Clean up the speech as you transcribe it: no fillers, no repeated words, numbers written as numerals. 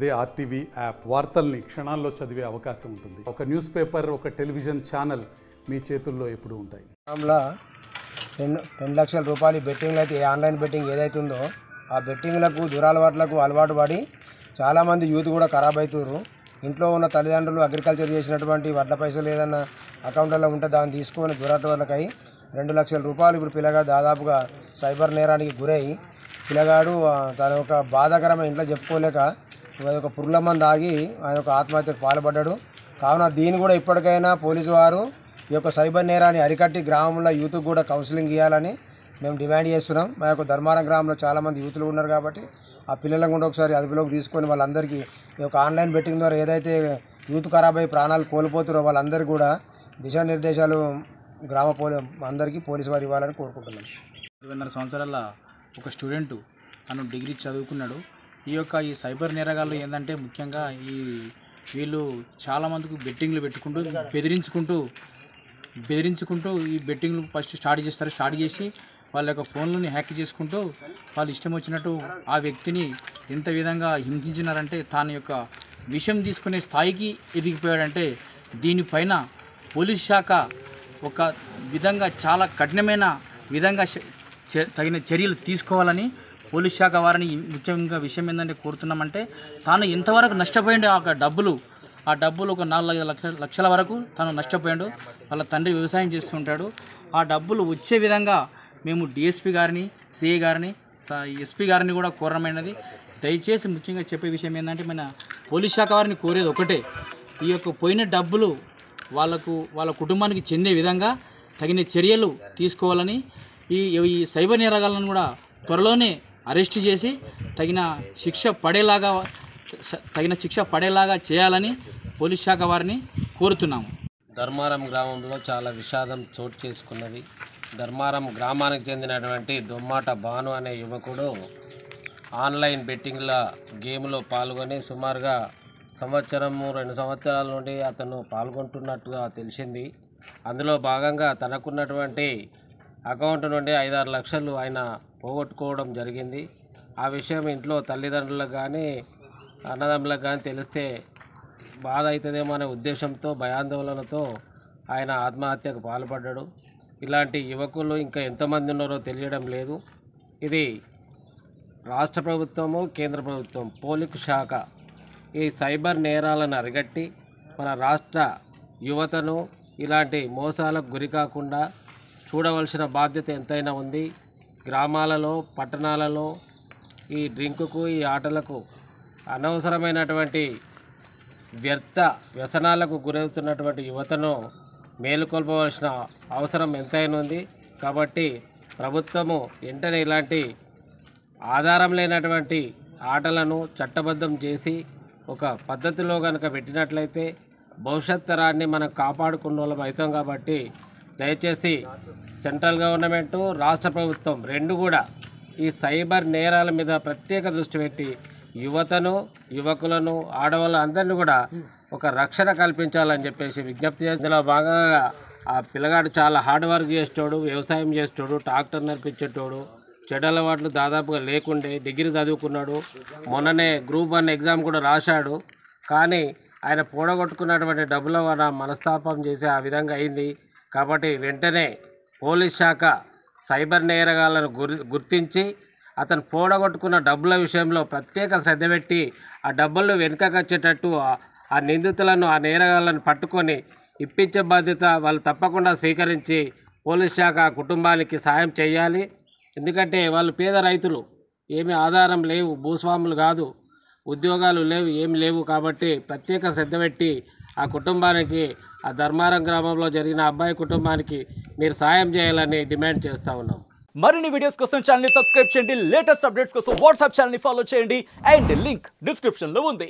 అదే RTV app వార్తల్ని క్షణాల్లో చదివే అవకాశం ఉంటుంది. ఒక న్యూస్ పేపర్, ఒక టెలివిజన్ ఛానల్ మీ చేతుల్లో ఎప్పుడూ ఉంటాయి. 2 లక్షల రూపాయలు బెట్టింగ్లు అయితే ఆన్లైన్ బెట్టింగ్ ఏదైతే ఉందో ఆ బెట్టింగ్లకు దురాలవాట్లకు అలవాటు పడి చాలామంది యూత్ కూడా ఖరాబ్ అవుతారు. ఇంట్లో ఉన్న తల్లిదండ్రులు అగ్రికల్చర్ చేసినటువంటి వడ్ల పైసలు ఏదన్నా అకౌంట్లో ఉంటే దాన్ని తీసుకొని దురాటవాళ్ళకై 2 లక్షల రూపాయలు ఇప్పుడు పిల్లగాడు దాదాపుగా సైబర్ నేరానికి గురై పిల్లగాడు తన యొక్క బాధాకరమైన ఇంట్లో చెప్పుకోలేక ఒక పురుగుల మందు ఆగి ఆయన ఒక ఆత్మహత్యకు పాల్పడ్డాడు. కావున దీన్ని కూడా ఇప్పటికైనా పోలీసు వారు ఈ యొక్క సైబర్ నేరాన్ని అరికట్టి గ్రామంలో యూత్కి కూడా కౌన్సిలింగ్ ఇవ్వాలని మేము డిమాండ్ చేస్తున్నాం. మా యొక్క ధర్మారం గ్రామంలో చాలామంది యూత్లు ఉన్నారు కాబట్టి ఆ పిల్లలను కూడా ఒకసారి అదుపులోకి తీసుకొని వాళ్ళందరికీ ఈ యొక్క ఆన్లైన్ బెట్టింగ్ ద్వారా ఏదైతే యూత్ ఖరాబ్ అయ్యి ప్రాణాలు కోల్పోతారో వాళ్ళందరికీ కూడా దిశానిర్దేశాలు గ్రామ అందరికీ పోలీసు వారు ఇవ్వాలని కోరుకుంటున్నాం. 20 సంవత్సరాల ఒక స్టూడెంటు తను డిగ్రీ చదువుకున్నాడు. ఈ సైబర్ నేరగాళ్ళు ఏంటంటే ముఖ్యంగా వీళ్ళు చాలామందికి బెట్టింగ్లు పెట్టుకుంటూ బెదిరించుకుంటూ ఈ బెట్టింగ్లు ఫస్ట్ స్టార్ట్ చేసి వాళ్ళ యొక్క ఫోన్లని హ్యాక్ చేసుకుంటూ వాళ్ళు ఇష్టం వచ్చినట్టు ఆ వ్యక్తిని ఎంత విధంగా హింసించినారంటే తాను యొక్క విషయం తీసుకునే స్థాయికి ఎదిగిపోయాడంటే దీనిపైన పోలీస్ శాఖ ఒక విధంగా చాలా కఠినమైన విధంగా తగిన చర్యలు తీసుకోవాలని పోలీస్ శాఖ వారిని ముఖ్యంగా విషయం ఏంటంటే కోరుతున్నామంటే తాను ఎంతవరకు నష్టపోయిండు ఆ డబ్బులు ఒక 4 లక్షల వరకు తను నష్టపోయాడు. వాళ్ళ తండ్రి వ్యవసాయం చేస్తుంటాడు. ఆ డబ్బులు వచ్చే విధంగా మేము డిఎస్పీ గారిని, సిఐ గారిని, ఎస్పీ గారిని కూడా కోరమైనది. దయచేసి ముఖ్యంగా చెప్పే విషయం ఏంటంటే మన పోలీస్ శాఖ వారిని కోరేది ఒకటే, ఈ యొక్క పోయిన డబ్బులు వాళ్ళ కుటుంబానికి చెందే విధంగా తగిన చర్యలు తీసుకోవాలని, ఈ సైబర్ నేరగాళ్ళను కూడా త్వరలోనే అరెస్ట్ చేసి తగిన శిక్ష పడేలాగా చేయాలని పోలీస్ శాఖ వారిని కోరుతున్నాము. ధర్మారం గ్రామంలో చాలా విషాదం చోటు చేసుకున్నది. ధర్మారం గ్రామానికి చెందినటువంటి దొమ్మాట భాను అనే యువకుడు ఆన్లైన్ బెట్టింగ్ల గేమ్లో పాల్గొని సుమారుగా 1-2 సంవత్సరాల నుండి అతను పాల్గొంటున్నట్టుగా తెలిసింది. అందులో భాగంగా తనకున్నటువంటి అకౌంట్ నుండి 5-6 లక్షలు ఆయన పోగొట్టుకోవడం జరిగింది. ఆ విషయం ఇంట్లో తల్లిదండ్రులకు కానీ అన్నదమ్ములకు కానీ తెలిస్తే బాధ అవుతుందేమో అనే ఉద్దేశంతో భయాందోళనతో ఆయన ఆత్మహత్యకు పాల్పడ్డాడు. ఇలాంటి యువకులు ఇంకా ఎంతమంది ఉన్నారో తెలియడం లేదు. ఇది రాష్ట్ర ప్రభుత్వము, కేంద్ర ప్రభుత్వం, పోలీసు శాఖ ఈ సైబర్ నేరాలను అరికట్టి మన రాష్ట్ర యువతను ఇలాంటి మోసాలకు గురి కాకుండా చూడవలసిన బాధ్యత ఎంతైనా ఉంది. గ్రామాలలో, పట్టణాలలో ఈ డ్రింకుకు, ఈ ఆటలకు, అనవసరమైనటువంటి వ్యసనాలకు గురవుతున్నటువంటి యువతను మేలుకొల్పవలసిన అవసరం ఎంతైనా ఉంది. కాబట్టి ప్రభుత్వము వెంటనే ఇలాంటి ఆధారం లేనటువంటి ఆటలను చట్టబద్ధం చేసి ఒక పద్ధతిలో కనుక పెట్టినట్లయితే భవిష్యత్ తరాన్ని మనం కాపాడుకున్న వాళ్ళం అవుతాం. కాబట్టి దయచేసి సెంట్రల్ గవర్నమెంటు, రాష్ట్ర ప్రభుత్వం రెండు కూడా ఈ సైబర్ నేరాల మీద ప్రత్యేక దృష్టి పెట్టి యువతను, యువకులను, ఆడవాళ్ళ అందరినీ కూడా ఒక రక్షణ కల్పించాలని చెప్పేసి విజ్ఞప్తి. ఇందులో భాగంగా ఆ పిల్లగాడు చాలా హార్డ్ వర్క్ చేసేటోడు, వ్యవసాయం చేసేటోడు, ట్రాక్టర్ నడిపించేటోడు, చెడు అలవాట్లు దాదాపుగా లేకుండే డిగ్రీ చదువుకున్నాడు. మొన్ననే గ్రూప్ 1 ఎగ్జామ్ కూడా రాశాడు. కానీ ఆయన పూడగొట్టుకున్నటువంటి డబ్బుల వల్ల మనస్తాపం చేసి ఆ విధంగా అయింది. కాబట్టి వెంటనే పోలీస్ శాఖ సైబర్ నేరగాళ్లను గుర్తించి అతను పూడగొట్టుకున్న డబ్బుల విషయంలో ప్రత్యేక శ్రద్ధ పెట్టి ఆ డబ్బులను వెనుకకొచ్చేటట్టు ఆ నిందితులను, ఆ నేరగాళ్లను పట్టుకొని ఇప్పించే బాధ్యత వాళ్ళు తప్పకుండా స్వీకరించి పోలీస్ శాఖ కుటుంబానికి సాయం చేయాలి. ఎందుకంటే వాళ్ళు పేద రైతులు, ఏమీ ఆధారం లేవు, భూస్వాములు కాదు, ఉద్యోగాలు లేవు, ఏమి లేవు. కాబట్టి ప్రత్యేక శ్రద్ధ పెట్టి ఆ కుటుంబానికి, ఆ ధర్మారం గ్రామంలో జరిగిన అబ్బాయి కుటుంబానికి మీరు సాయం చేయాలని డిమాండ్ చేస్తూ ఉన్నాం. మరిన్ని వీడియోస్ కోసం ఛానల్ ని సబ్స్క్రైబ్ చేయండి. లేటెస్ట్ అప్డేట్స్ కోసం వాట్సాప్ ఛానల్ ని ఫాలో చేయండి. అండ్ లింక్ డిస్క్రిప్షన్ లో ఉంది.